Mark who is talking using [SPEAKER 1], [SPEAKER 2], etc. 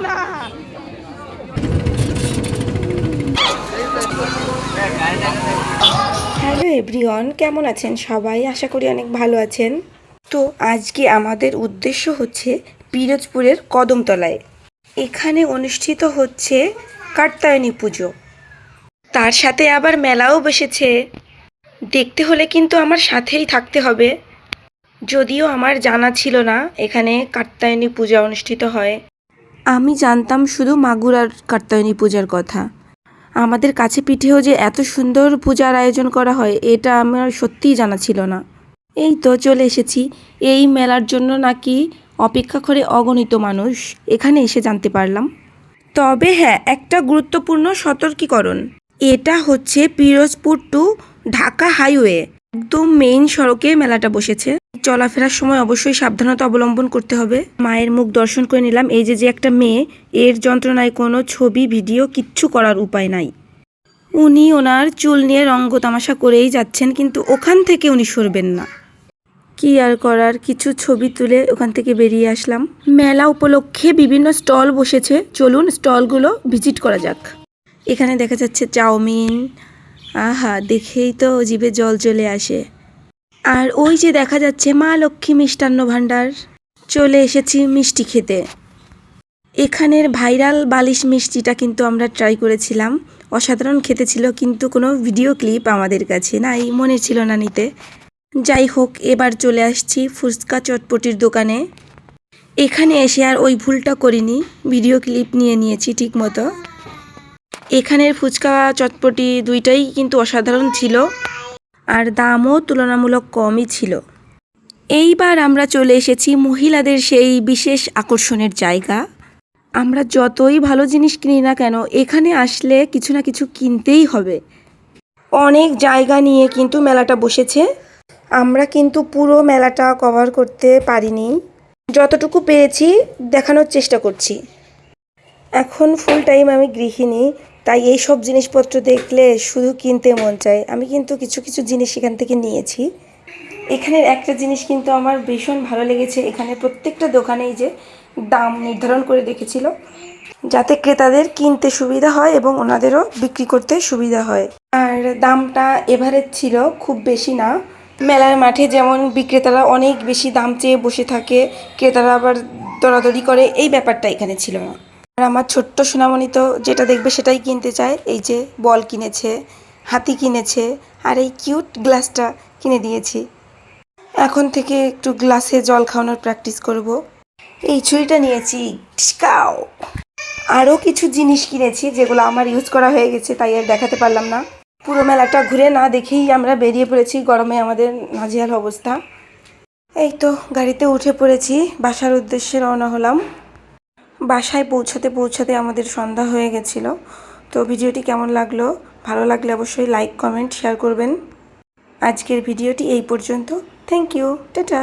[SPEAKER 1] না। Hello everyone, কেমন আছেন সবাই? আশা করি অনেক ভালো আছেন। তো আজকে আমাদের উদ্দেশ্য হচ্ছে পিরোজপুরের কদমতলায়। এখানে অনুষ্ঠিত হচ্ছে কাত্যায়নী পুজো, তার সাথে আবার মেলাও বসেছে। দেখতে হলে কিন্তু আমার সাথেই থাকতে হবে। যদিও আমার জানা ছিল না এখানে কাত্যায়নী পূজা অনুষ্ঠিত হয়। আমি জানতাম শুধু মাগুরার কাত্যায়নী পূজার কথা। আমাদের কাছে পিঠেও যে এত সুন্দর পূজার আয়োজন করা হয় এটা আমার সত্যিই জানা ছিল না। এই তো চলে এসেছি। এই মেলার জন্য নাকি অপেক্ষা করে অগণিত মানুষ, এখানে এসে জানতে পারলাম। তবে হ্যাঁ, একটা গুরুত্বপূর্ণ সতর্কীকরণ। এটা হচ্ছে পিরোজপুর টু ঢাকা হাইওয়ে, একদম মেইন সড়কে মেলাটা বসেছে। চলাফেরার সময় অবশ্যই সাবধানতা অবলম্বন করতে হবে। মায়ের মুখ দর্শন করে নিলাম। এই যে একটা মেয়ে, এর যন্ত্রণায় কোনো ছবি ভিডিও কিচ্ছু করার উপায় নাই। উনি ওনার চুল নিয়ে রঙ্গ তামাশা করেই যাচ্ছেন, কিন্তু ওখান থেকে উনি সরবেন না। কি আর করার, কিছু ছবি তুলে ওখান থেকে বেরিয়ে আসলাম। মেলা উপলক্ষে বিভিন্ন স্টল বসেছে, চলুন স্টলগুলো ভিজিট করা যাক। এখানে দেখা যাচ্ছে চাউমিন, আহা দেখেই তো জিভে জল চলে আসে। আর ওই যে দেখা যাচ্ছে মা লক্ষ্মী মিষ্টান্ন ভাণ্ডার। চলে এসেছি মিষ্টি খেতে। এখানের ভাইরাল বালিশ মিষ্টিটা কিন্তু আমরা ট্রাই করেছিলাম, অসাধারণ খেতে ছিল, কিন্তু কোনো ভিডিও ক্লিপ আমাদের কাছে নাই, মনে ছিল না নিতে। যাই হোক, এবার চলে আসছি ফুচকা চটপটির দোকানে। এখানে এসে আর ওই ভুলটা করিনি, ভিডিও ক্লিপ নিয়ে নিয়েছি ঠিক মতো। এখানের ফুচকা চটপটি দুইটাই কিন্তু অসাধারণ ছিল, আর দামও তুলনামূলক কমই ছিল। এইবার আমরা চলে এসেছি মহিলাদের সেই বিশেষ আকর্ষণের জায়গা। আমরা যতই ভালো জিনিস কিনি না কেন, এখানে আসলে কিছু না কিছু কিনতেই হবে। অনেক জায়গা নিয়ে কিন্তু মেলাটা বসেছে। আমরা কিন্তু পুরো মেলাটা কভার করতে পারিনি, যতটুকু পেরেছি দেখানোর চেষ্টা করছি। এখন ফুল টাইম আমি গৃহিণী, তাই এই সব জিনিসপত্র দেখলে শুধু কিনতে মন চায়। আমি কিন্তু কিছু কিছু জিনিস এখান থেকে নিয়েছি। এখানের একটা জিনিস কিন্তু আমার ভীষণ ভালো লেগেছে। এখানে প্রত্যেকটা দোকানেই যে দাম নির্ধারণ করে রেখেছিল, যাতে ক্রেতাদের কিনতে সুবিধা হয় এবং ওনাদেরও বিক্রি করতে সুবিধা হয়। আর দামটা এভারেজ ছিল, খুব বেশি না। মেলার মাঠে যেমন বিক্রেতারা অনেক বেশি দাম চেয়ে বসে থাকে, ক্রেতারা আবার দরাদরি করে, এই ব্যাপারটা এখানে ছিল না। আর আমার ছোট্ট সোনামণি তো যেটা দেখবে সেটাই কিনতে চায়। এই যে বল কিনেছে, হাতি কিনেছে, আর এই কিউট গ্লাসটা কিনে দিয়েছি। এখন থেকে একটু গ্লাসে জল খাওয়ানোর প্র্যাকটিস করব। এই ছুরিটা নিয়েছি, টিসকাও। আরও কিছু জিনিস কিনেছি যেগুলো আমার ইউজ করা হয়ে গেছে, তাই আর দেখাতে পারলাম না। পুরো মেলাটা ঘুরে না দেখেই আমরা বেরিয়ে পড়েছি, গরমে আমাদের নাজেহাল অবস্থা। এই তো গাড়িতে উঠে পড়েছি, বাসার উদ্দেশ্যে রওনা হলাম। বাসায় পৌঁছাতে পৌঁছাতে আমাদের সন্ধ্যা হয়ে গেছিল। তো ভিডিওটি কেমন লাগলো? ভালো লাগলে অবশ্যই লাইক কমেন্ট শেয়ার করবেন। আজকের ভিডিওটি এই পর্যন্ত। Thank you, tata.